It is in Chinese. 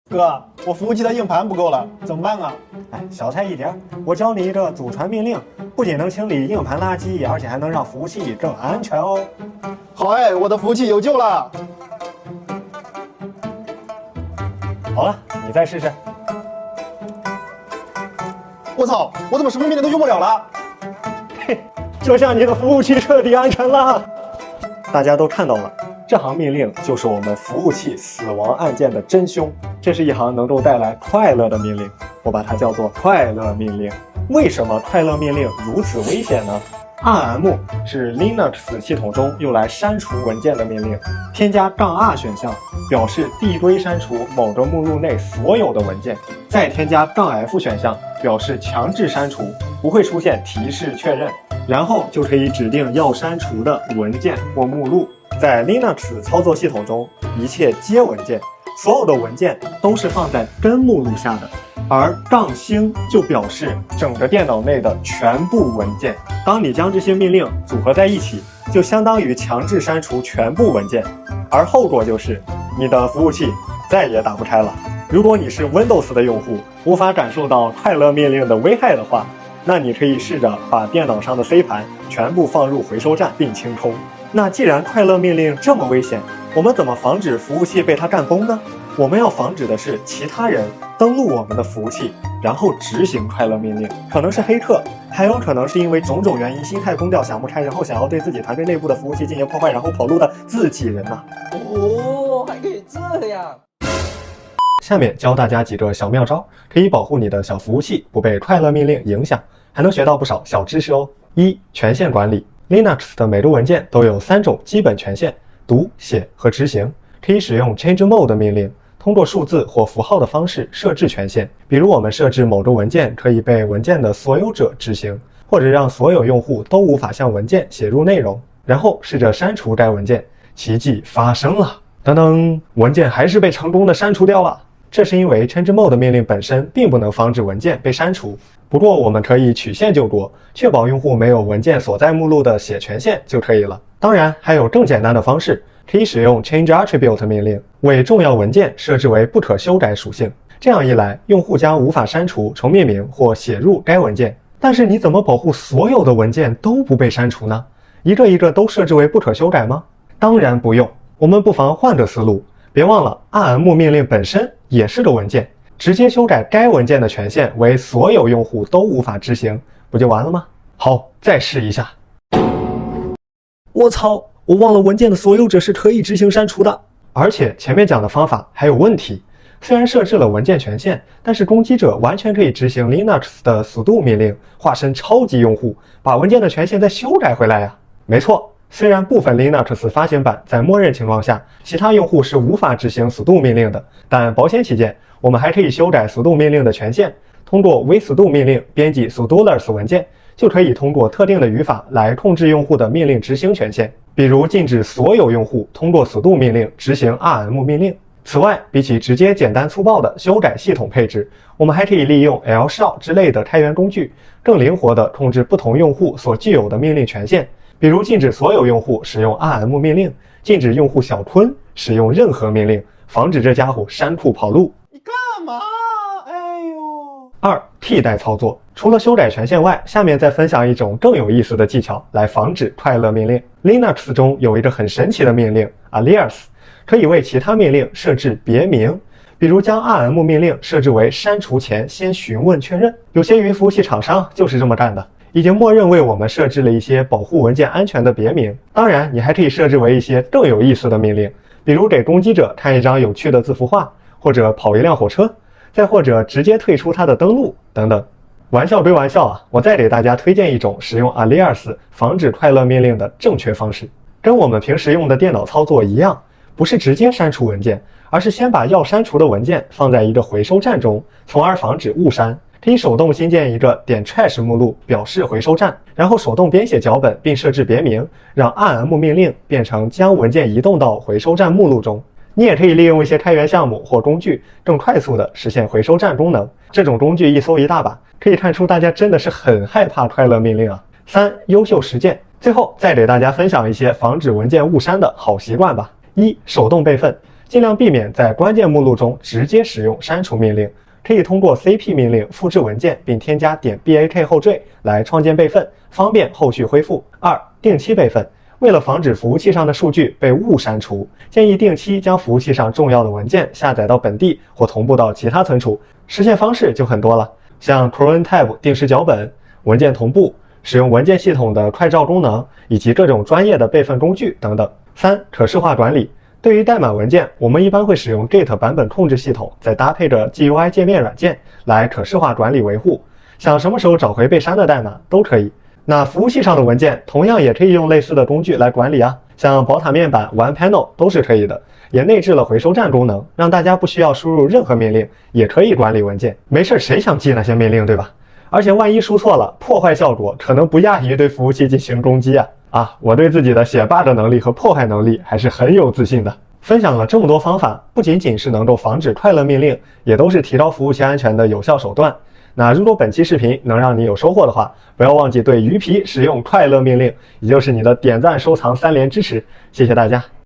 哥，我服务器的硬盘不够了，怎么办啊？哎，小菜一碟，我教你一个祖传命令，不仅能清理硬盘垃圾，而且还能让服务器更安全哦。好哎，我的服务器有救了。好了，你再试试。我操，我怎么什么命令都用不了了？嘿，这下你的服务器彻底安全了。大家都看到了，这行命令就是我们服务器死亡案件的真凶。这是一行能够带来快乐的命令，我把它叫做快乐命令。为什么快乐命令如此危险呢？rm 是 Linux 系统中用来删除文件的命令，添加-r 选项表示递归删除某个目录内所有的文件，再添加-f 选项表示强制删除，不会出现提示确认，然后就可以指定要删除的文件或目录。在 Linux 操作系统中，一切皆文件，所有的文件都是放在根目录下的，而-就表示整个电脑内的全部文件。当你将这些命令组合在一起，就相当于强制删除全部文件，而后果就是你的服务器再也打不开了。如果你是 Windows 的用户，无法感受到快乐命令的危害的话，那你可以试着把电脑上的 C 盘全部放入回收站并清空。那既然快乐命令这么危险，我们怎么防止服务器被它干崩呢？我们要防止的是其他人登录我们的服务器，然后执行快乐命令。可能是黑客，还有可能是因为种种原因心态崩掉想不开，然后想要对自己团队内部的服务器进行破坏，然后跑路的自己人呐。哦，还可以这样。下面教大家几个小妙招，可以保护你的小服务器不被快乐命令影响，还能学到不少小知识哦。一、权限管理。Linux 的每个文件都有3种基本权限：读、写和执行。可以使用 change mode 命令，通过数字或符号的方式设置权限。比如我们设置某个文件可以被文件的所有者执行，或者让所有用户都无法向文件写入内容，然后试着删除该文件。奇迹发生了，噔噔，文件还是被成功的删除掉了。这是因为 change mode 命令本身并不能防止文件被删除，不过我们可以曲线救国，确保用户没有文件所在目录的写权限就可以了。当然还有更简单的方式，可以使用 change attribute 命令，为重要文件设置为不可修改属性。这样一来，用户将无法删除、重命名或写入该文件。但是你怎么保护所有的文件都不被删除呢？一个一个都设置为不可修改吗？当然不用，我们不妨换个思路。别忘了 rm 命令本身也是个文件，直接修改该文件的权限为所有用户都无法执行，不就完了吗？好，再试一下。我操，我忘了文件的所有者是可以执行删除的，而且前面讲的方法还有问题。虽然设置了文件权限，但是攻击者完全可以执行 Linux 的 sudo 命令，化身超级用户，把文件的权限再修改回来呀。没错，虽然部分 Linux 发行版在默认情况下，其他用户是无法执行 sudo 命令的，但保险起见，我们还可以修改 sudo 命令的权限，通过 vsudo 命令编辑 sudolers 文件，就可以通过特定的语法来控制用户的命令执行权限，比如禁止所有用户通过 sudo 命令执行 rm 命令。此外，比起直接简单粗暴的修改系统配置，我们还可以利用 lshell 之类的开源工具，更灵活地控制不同用户所具有的命令权限，比如禁止所有用户使用 rm 命令，禁止用户小坤使用任何命令，防止这家伙删库跑路。你干嘛？哎呦！二、替代操作。除了修改权限外，下面再分享一种更有意思的技巧来防止快乐命令。Linux 中有一个很神奇的命令 alias， 可以为其他命令设置别名，比如将 rm 命令设置为删除前先询问确认。有些云服务器厂商就是这么干的，已经默认为我们设置了一些保护文件安全的别名。当然，你还可以设置为一些更有意思的命令，比如给攻击者看一张有趣的字符画，或者跑一辆火车，再或者直接退出它的登录等等。玩笑归玩笑啊，我再给大家推荐一种使用 alias 防止快乐命令的正确方式。跟我们平时用的电脑操作一样，不是直接删除文件，而是先把要删除的文件放在一个回收站中，从而防止误删。可以手动新建一个.trash 目录表示回收站，然后手动编写脚本并设置别名，让 rm 命令变成将文件移动到回收站目录中。你也可以利用一些开源项目或工具，更快速地实现回收站功能。这种工具一搜一大把，可以看出大家真的是很害怕快乐命令啊。3、优秀实践。最后再给大家分享一些防止文件误删的好习惯吧。1、手动备份。尽量避免在关键目录中直接使用删除命令，可以通过 cp 命令复制文件并添加.bak 后缀来创建备份，方便后续恢复。2、定期备份。为了防止服务器上的数据被误删除，建议定期将服务器上重要的文件下载到本地或同步到其他存储。实现方式就很多了，像 crontab 定时脚本、文件同步、使用文件系统的快照功能，以及各种专业的备份工具等等。3、可视化管理。对于代码文件，我们一般会使用 Git 版本控制系统，再搭配着 GUI 界面软件来可视化管理维护，想什么时候找回被删的代码都可以。那服务器上的文件同样也可以用类似的工具来管理啊，像宝塔面板、OnePanel 都是可以的，也内置了回收站功能，让大家不需要输入任何命令也可以管理文件。没事，谁想记那些命令，对吧？而且万一输错了，破坏效果可能不亚于对服务器进行攻击啊！我对自己的写 bug 能力和破坏能力还是很有自信的。分享了这么多方法，不仅仅是能够防止快乐命令，也都是提高服务器安全的有效手段。那如果本期视频能让你有收获的话，不要忘记对鱼皮使用快乐命令，也就是你的点赞、收藏3连支持，谢谢大家。